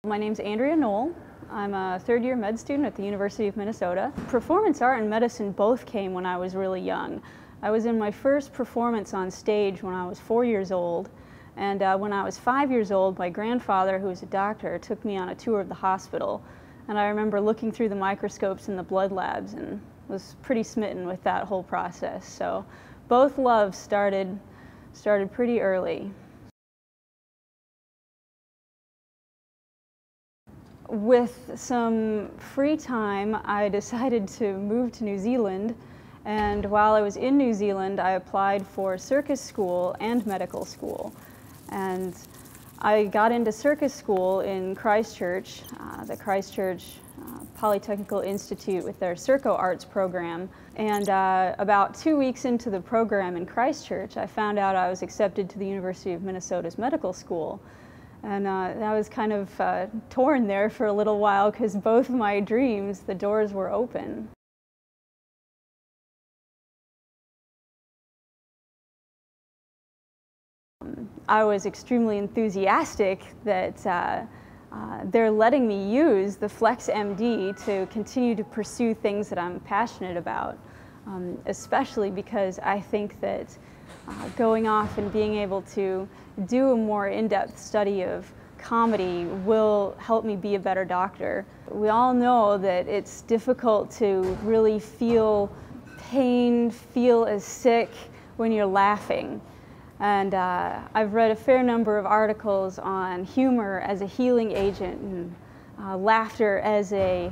My name's Andrea Noel. I'm a third-year med student at the University of Minnesota. Performance art and medicine both came when I was really young. I was in my first performance on stage when I was 4 years old, and when I was 5 years old, my grandfather, who was a doctor, took me on a tour of the hospital, and I remember looking through the microscopes in the blood labs and was pretty smitten with that whole process. So both loves started pretty early. With some free time, I decided to move to New Zealand, and while I was in New Zealand, I applied for circus school and medical school. And I got into circus school in Christchurch, the Christchurch Polytechnical Institute with their Circo Arts program. And about 2 weeks into the program in Christchurch, I found out I was accepted to the University of Minnesota's medical school. And I was kind of torn there for a little while because both of my dreams, the doors were open. I was extremely enthusiastic that they're letting me use the FlexMD to continue to pursue things that I'm passionate about, especially because I think that going off and being able to do a more in-depth study of comedy will help me be a better doctor. We all know that it's difficult to really feel pain, feel as sick when you're laughing. And I've read a fair number of articles on humor as a healing agent and laughter as a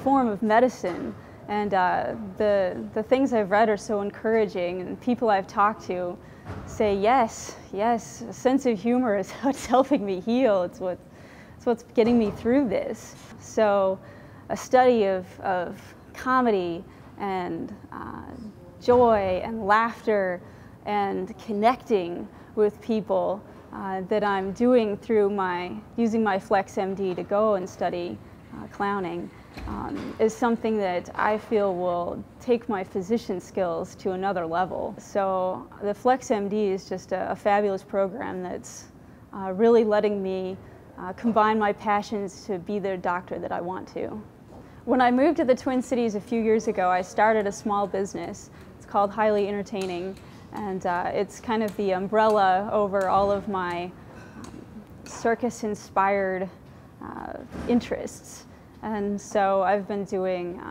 form of medicine. And the things I've read are so encouraging, and people I've talked to say, yes, a sense of humor is what's helping me heal. It's what's getting me through this. So a study of comedy and joy and laughter and connecting with people that I'm doing through using my FlexMD to go and study clowning is something that I feel will take my physician skills to another level. So the FlexMD is just a fabulous program that's really letting me combine my passions to be the doctor that I want to. When I moved to the Twin Cities a few years ago, I started a small business. It's called Highly Entertaining, and it's kind of the umbrella over all of my circus-inspired interests. And so I've been doing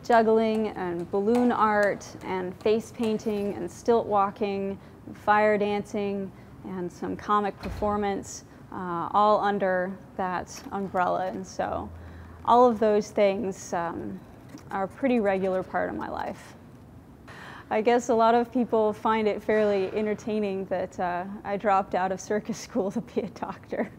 juggling and balloon art and face painting and stilt walking, and fire dancing, and some comic performance, all under that umbrella. And so all of those things are a pretty regular part of my life. I guess a lot of people find it fairly entertaining that I dropped out of circus school to be a doctor.